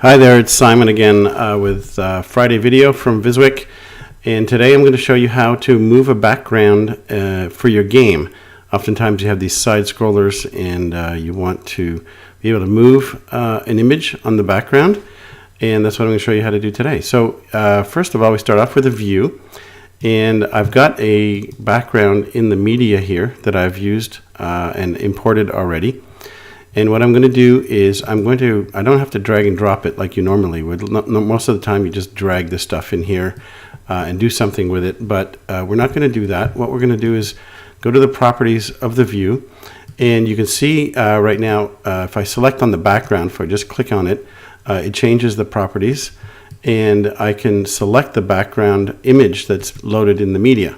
Hi there, it's Simon again with Friday video from vizwik, and today I'm going to show you how to move a background for your game. Oftentimes you have these side scrollers and you want to be able to move an image on the background, and that's what I'm going to show you how to do today. So first of all, we start off with a view, and I've got a background in the media here that I've used and imported already. And what I'm going to do is I don't have to drag and drop it like you normally would. Most of the time you just drag this stuff in here and do something with it, but we're not going to do that. What we're going to do is go to the properties of the view, and you can see right now if I select on the background, if I just click on it, it changes the properties, and I can select the background image that's loaded in the media.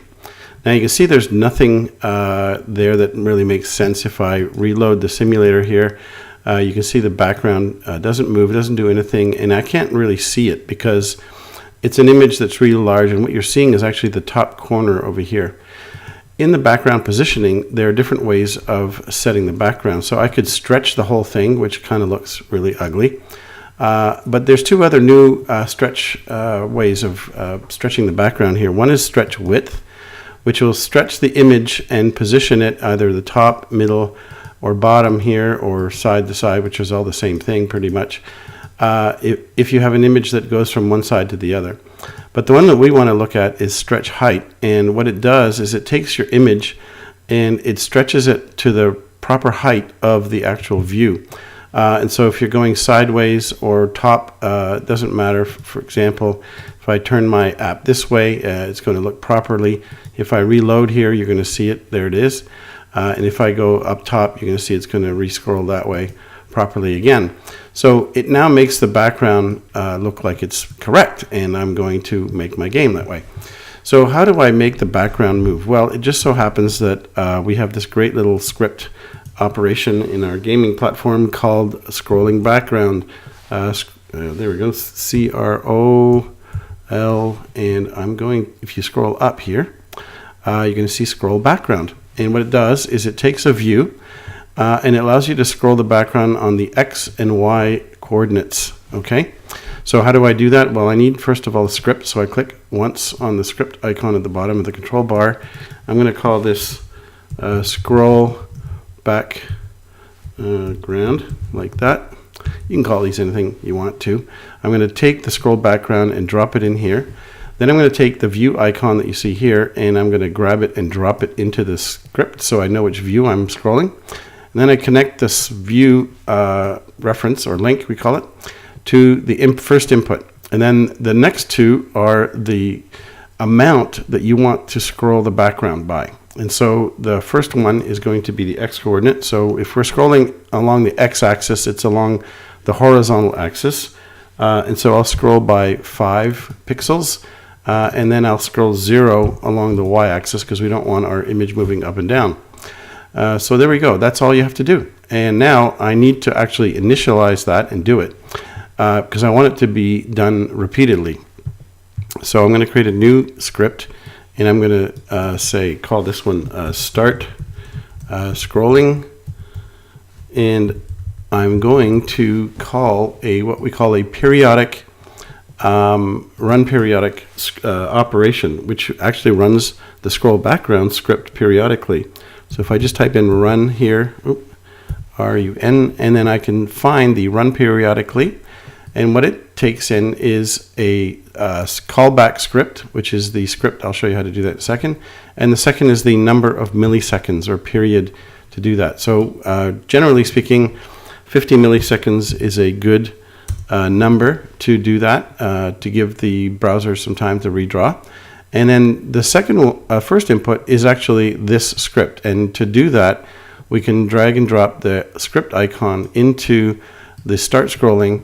Now you can see there's nothing there that really makes sense. If I reload the simulator here, you can see the background doesn't move, it doesn't do anything, and I can't really see it because it's an image that's really large, and what you're seeing is actually the top corner over here. In the background positioning, there are different ways of setting the background. So I could stretch the whole thing, which kind of looks really ugly. But there's two other new stretch ways of stretching the background here. One is stretch width, which will stretch the image and position it either the top, middle, or bottom here, or side to side, which is all the same thing pretty much, if you have an image that goes from one side to the other. But the one that we want to look at is stretch height, and what it does is it takes your image and it stretches it to the proper height of the actual view. And so if you're going sideways or top, it doesn't matter. For example, if I turn my app this way, it's going to look properly. If I reload here, you're going to see it. There it is. And if I go up top, you're going to see it's going to re-scroll that way properly again. So it now makes the background look like it's correct, and I'm going to make my game that way. So how do I make the background move? Well, it just so happens that we have this great little script operation in our gaming platform called scrolling background. There we go, CROL, and I'm going, if you scroll up here, you're going to see scroll background. And what it does is it takes a view and it allows you to scroll the background on the X and Y coordinates. Okay, so how do I do that? Well, I need first of all a script, so I click once on the script icon at the bottom of the control bar. I'm going to call this scroll background, like that. You can call these anything you want to. I'm going to take the scroll background and drop it in here. Then I'm going to take the view icon that you see here, and I'm going to grab it and drop it into the script so I know which view I'm scrolling. And then I connect this view reference, or link we call it, to the first input. And then the next two are the amount that you want to scroll the background by. And so the first one is going to be the X coordinate. So if we're scrolling along the X axis, it's along the horizontal axis. And so I'll scroll by 5 pixels. And then I'll scroll 0 along the Y axis because we don't want our image moving up and down. So there we go. That's all you have to do. And now I need to actually initialize that and do it because I want it to be done repeatedly. So I'm going to create a new script. And I'm going to call this one start scrolling, and I'm going to call what we call a periodic run periodic operation, which actually runs the scroll background script periodically. So if I just type in run here, RUN, and then I can find the run periodically. And what it takes in is a callback script, which is the script. I'll show you how to do that in a second. And the second is the number of milliseconds or period to do that. So generally speaking, 50 milliseconds is a good number to do that, to give the browser some time to redraw. And then the first input is actually this script. And to do that, we can drag and drop the script icon into the start scrolling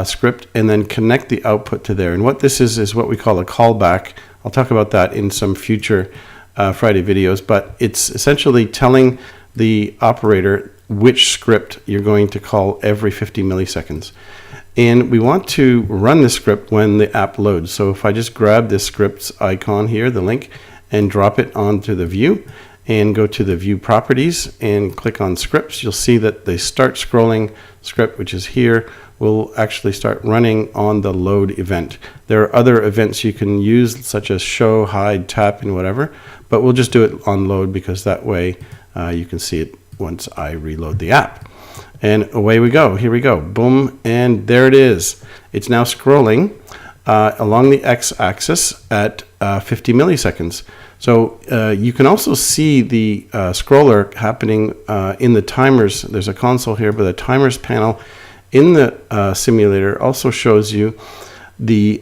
script and then connect the output to there. And what this is what we call a callback. I'll talk about that in some future Friday videos, but it's essentially telling the operator which script you're going to call every 50 milliseconds. And we want to run the script when the app loads. So if I just grab this scripts icon here, the link, and drop it onto the view and go to the view properties and click on scripts, you'll see that the start scrolling script, which is here, will actually start running on the load event. There are other events you can use, such as show, hide, tap, and whatever, but we'll just do it on load because that way you can see it once I reload the app. And away we go. Here we go. Boom, and there it is. It's now scrolling along the x-axis at 50 milliseconds. So you can also see the scroller happening in the timers. There's a console here, but the timers panel in the simulator also shows you the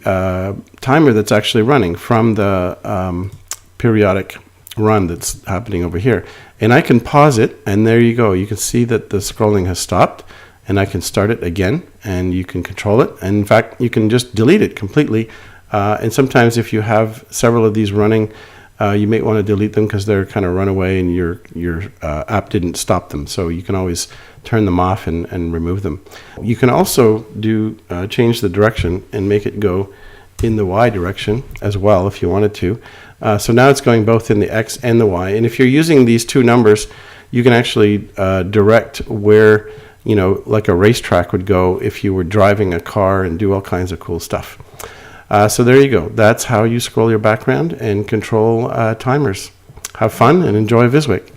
timer that's actually running from the periodic run that's happening over here. And I can pause it, and there you go. You can see that the scrolling has stopped, and I can start it again, and you can control it. And in fact, you can just delete it completely. And sometimes if you have several of these running, you may want to delete them because they're kind of run away and your app didn't stop them. So you can always turn them off and remove them. You can also do change the direction and make it go in the Y direction as well if you wanted to. So now it's going both in the X and the Y. And if you're using these two numbers, you can actually direct where, like a racetrack would go if you were driving a car and do all kinds of cool stuff. So there you go. That's how you scroll your background and control timers. Have fun and enjoy vizwik.